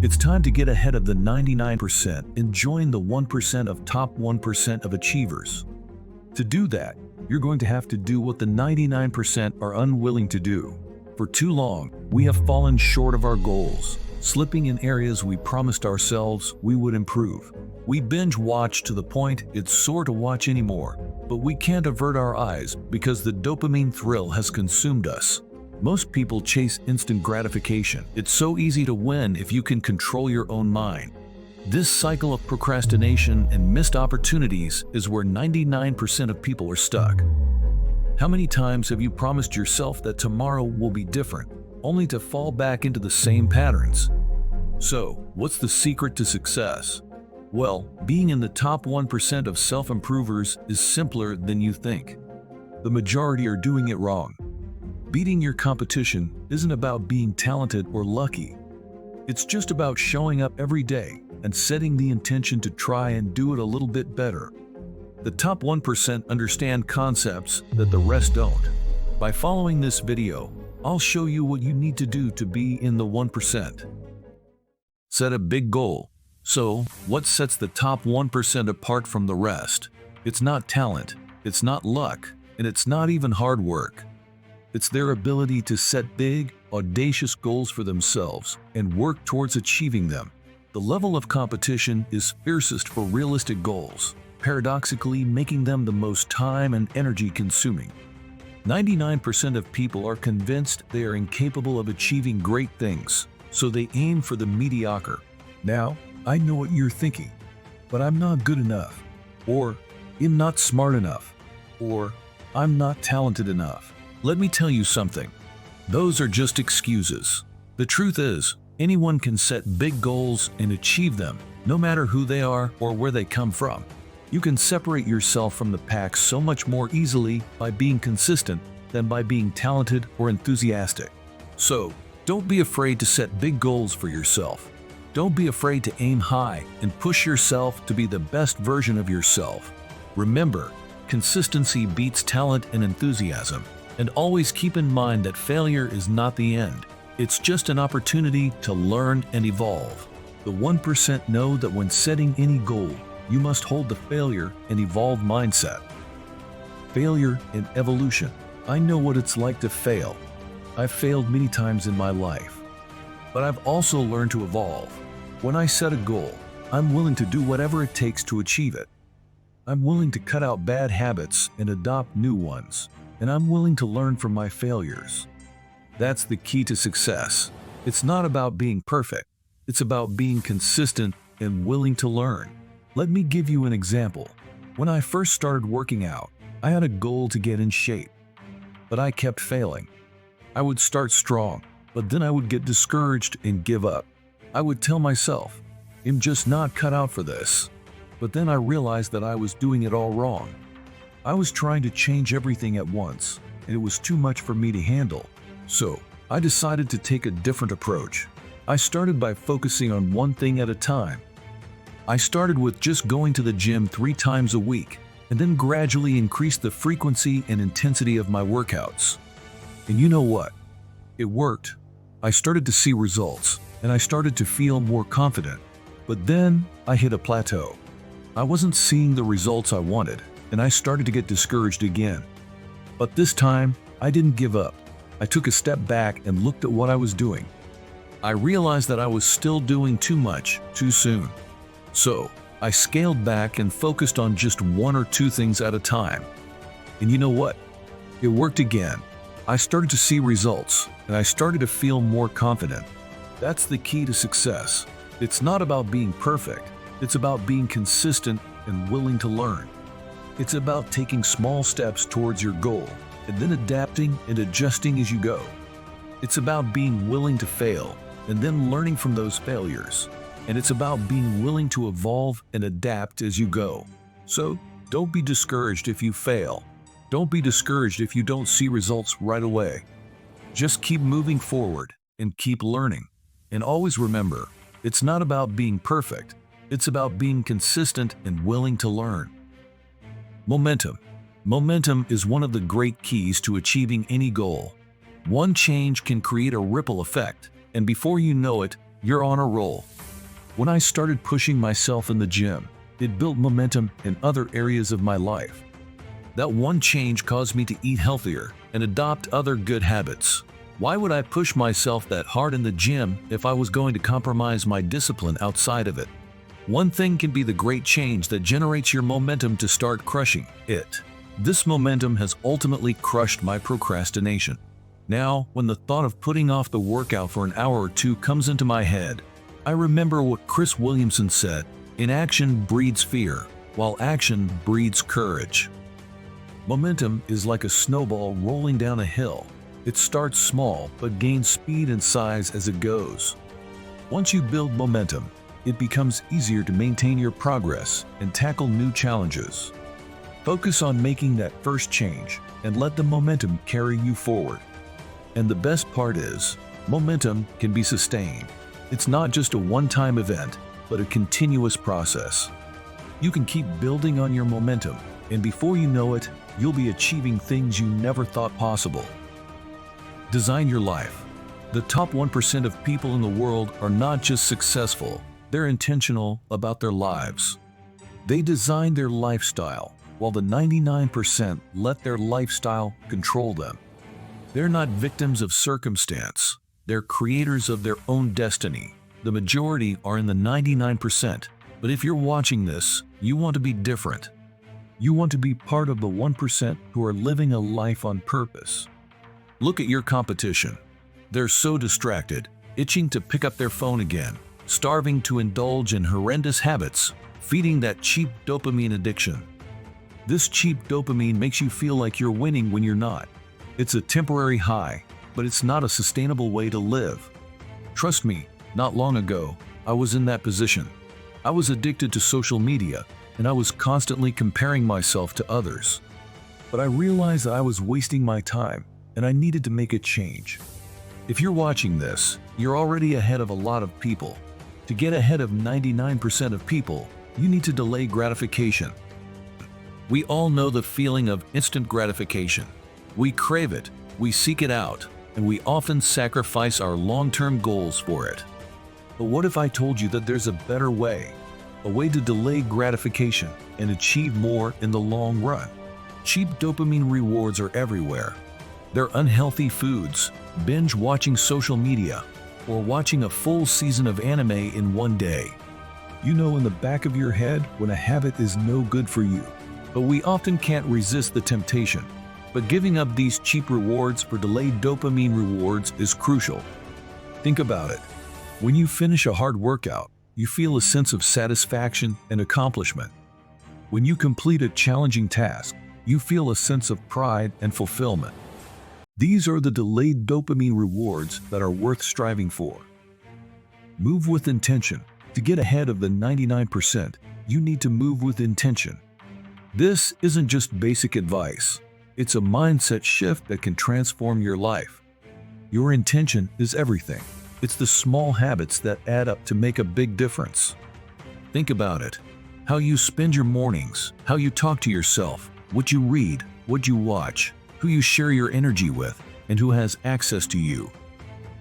It's time to get ahead of the 99% and join the 1% of top 1% of achievers. To do that, you're going to have to do what the 99% are unwilling to do. For too long, we have fallen short of our goals, slipping in areas we promised ourselves we would improve. We binge watch to the point it's sore to watch anymore, but we can't avert our eyes because the dopamine thrill has consumed us. Most people chase instant gratification. It's so easy to win if you can control your own mind. This cycle of procrastination and missed opportunities is where 99% of people are stuck. How many times have you promised yourself that tomorrow will be different, only to fall back into the same patterns? So, what's the secret to success? Well, being in the top 1% of self-improvers is simpler than you think. The majority are doing it wrong. Beating your competition isn't about being talented or lucky. It's just about showing up every day and setting the intention to try and do it a little bit better. The top 1% understand concepts that the rest don't. By following this video, I'll show you what you need to do to be in the 1%. Set a big goal. So, what sets the top 1% apart from the rest? It's not talent, it's not luck, and it's not even hard work. It's their ability to set big, audacious goals for themselves and work towards achieving them. The level of competition is fiercest for realistic goals, paradoxically making them the most time and energy consuming. 99% of people are convinced they are incapable of achieving great things, so they aim for the mediocre. Now, I know what you're thinking, but I'm not good enough, or I'm not smart enough, or I'm not talented enough. Let me tell you something. Those are just excuses. The truth is, anyone can set big goals and achieve them, no matter who they are or where they come from. You can separate yourself from the pack so much more easily by being consistent than by being talented or enthusiastic. So, don't be afraid to set big goals for yourself. Don't be afraid to aim high and push yourself to be the best version of yourself. Remember, consistency beats talent and enthusiasm. And always keep in mind that failure is not the end. It's just an opportunity to learn and evolve. The 1% know that when setting any goal, you must hold the failure and evolve mindset. Failure and evolution. I know what it's like to fail. I've failed many times in my life. But I've also learned to evolve. When I set a goal, I'm willing to do whatever it takes to achieve it. I'm willing to cut out bad habits and adopt new ones. And I'm willing to learn from my failures. That's the key to success. It's not about being perfect. It's about being consistent and willing to learn. Let me give you an example. When I first started working out, I had a goal to get in shape, but I kept failing. I would start strong, but then I would get discouraged and give up. I would tell myself, I'm just not cut out for this. But then I realized that I was doing it all wrong. I was trying to change everything at once, and it was too much for me to handle. So, I decided to take a different approach. I started by focusing on one thing at a time. I started with just going to the gym 3 times a week, and then gradually increased the frequency and intensity of my workouts. And you know what? It worked. I started to see results, and I started to feel more confident. But then, I hit a plateau. I wasn't seeing the results I wanted, and I started to get discouraged again. But this time, I didn't give up. I took a step back and looked at what I was doing. I realized that I was still doing too much, too soon. So, I scaled back and focused on just 1 or 2 things at a time. And you know what? It worked again. I started to see results, and I started to feel more confident. That's the key to success. It's not about being perfect. It's about being consistent and willing to learn. It's about taking small steps towards your goal and then adapting and adjusting as you go. It's about being willing to fail and then learning from those failures. And it's about being willing to evolve and adapt as you go. So, don't be discouraged if you fail. Don't be discouraged if you don't see results right away. Just keep moving forward and keep learning. And always remember, it's not about being perfect. It's about being consistent and willing to learn. Momentum. Momentum is one of the great keys to achieving any goal. One change can create a ripple effect, and before you know it, you're on a roll. When I started pushing myself in the gym, it built momentum in other areas of my life. That one change caused me to eat healthier and adopt other good habits. Why would I push myself that hard in the gym if I was going to compromise my discipline outside of it? One thing can be the great change that generates your momentum to start crushing it. This momentum has ultimately crushed my procrastination. Now, when the thought of putting off the workout for an hour or two comes into my head, I remember what Chris Williamson said, "Inaction breeds fear, while action breeds courage." Momentum is like a snowball rolling down a hill. It starts small but gains speed and size as it goes. Once you build momentum, it becomes easier to maintain your progress and tackle new challenges. Focus on making that first change and let the momentum carry you forward. And the best part is, momentum can be sustained. It's not just a one-time event, but a continuous process. You can keep building on your momentum, and before you know it, you'll be achieving things you never thought possible. Design your life. The top 1% of people in the world are not just successful, they're intentional about their lives. They design their lifestyle, while the 99% let their lifestyle control them. They're not victims of circumstance, they're creators of their own destiny. The majority are in the 99%, but if you're watching this, you want to be different. You want to be part of the 1% who are living a life on purpose. Look at your competition. They're so distracted, itching to pick up their phone again, starving to indulge in horrendous habits, feeding that cheap dopamine addiction. This cheap dopamine makes you feel like you're winning when you're not. It's a temporary high, but it's not a sustainable way to live. Trust me, not long ago, I was in that position. I was addicted to social media, and I was constantly comparing myself to others. But I realized I was wasting my time, and I needed to make a change. If you're watching this, you're already ahead of a lot of people. To get ahead of 99% of people, you need to delay gratification. We all know the feeling of instant gratification. We crave it, we seek it out, and we often sacrifice our long-term goals for it. But what if I told you that there's a better way? A way to delay gratification and achieve more in the long run. Cheap dopamine rewards are everywhere. They're unhealthy foods, binge watching social media, or watching a full season of anime in one day. You know in the back of your head when a habit is no good for you, but we often can't resist the temptation. But giving up these cheap rewards for delayed dopamine rewards is crucial. Think about it. When you finish a hard workout, you feel a sense of satisfaction and accomplishment. When you complete a challenging task, you feel a sense of pride and fulfillment. These are the delayed dopamine rewards that are worth striving for. Move with intention. To get ahead of the 99%, you need to move with intention. This isn't just basic advice. It's a mindset shift that can transform your life. Your intention is everything. It's the small habits that add up to make a big difference. Think about it. How you spend your mornings, how you talk to yourself, what you read, what you watch, who you share your energy with, and who has access to you.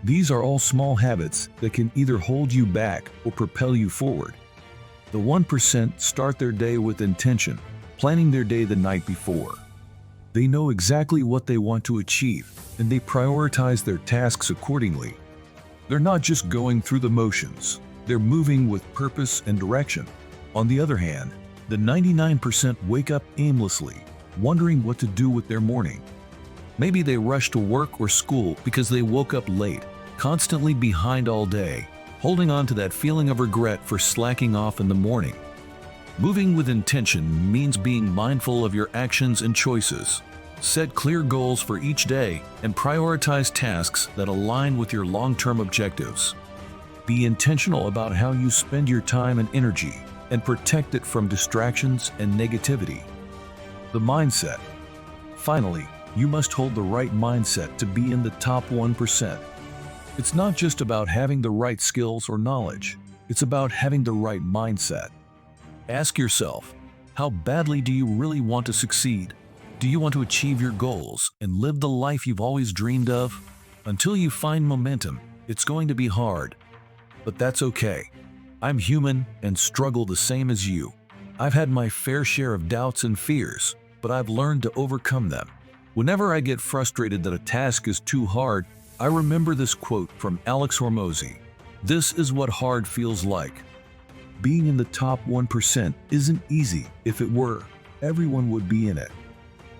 These are all small habits that can either hold you back or propel you forward. The 1% start their day with intention, planning their day the night before. They know exactly what they want to achieve, and they prioritize their tasks accordingly. They're not just going through the motions, they're moving with purpose and direction. On the other hand, the 99% wake up aimlessly, wondering what to do with their morning. Maybe they rush to work or school because they woke up late, constantly behind all day, holding on to that feeling of regret for slacking off in the morning. Moving with intention means being mindful of your actions and choices. Set clear goals for each day and prioritize tasks that align with your long-term objectives. Be intentional about how you spend your time and energy and protect it from distractions and negativity. The mindset. Finally, you must hold the right mindset to be in the top 1%. It's not just about having the right skills or knowledge. It's about having the right mindset. Ask yourself, how badly do you really want to succeed? Do you want to achieve your goals and live the life you've always dreamed of? Until you find momentum, it's going to be hard. but that's okay. I'm human and struggle the same as you. I've had my fair share of doubts and fears, but I've learned to overcome them. Whenever I get frustrated that a task is too hard, I remember this quote from Alex Hormozi. This is what hard feels like. Being in the top 1% isn't easy. If it were, everyone would be in it.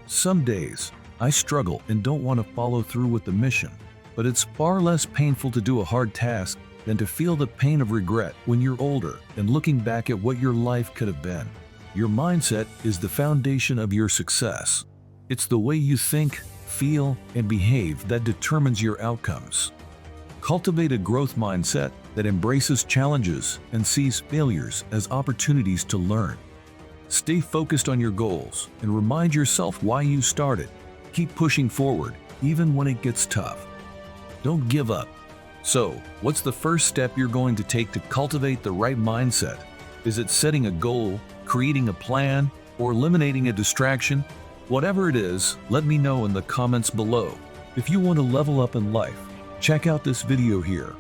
Some days, I struggle and don't want to follow through with the mission, but it's far less painful to do a hard task than to feel the pain of regret when you're older and looking back at what your life could have been. Your mindset is the foundation of your success. It's the way you think, feel, and behave that determines your outcomes. Cultivate a growth mindset that embraces challenges and sees failures as opportunities to learn. Stay focused on your goals and remind yourself why you started. Keep pushing forward, even when it gets tough. Don't give up. So, what's the first step you're going to take to cultivate the right mindset? Is it setting a goal, creating a plan, or eliminating a distraction? Whatever it is, let me know in the comments below. If you want to level up in life, check out this video here.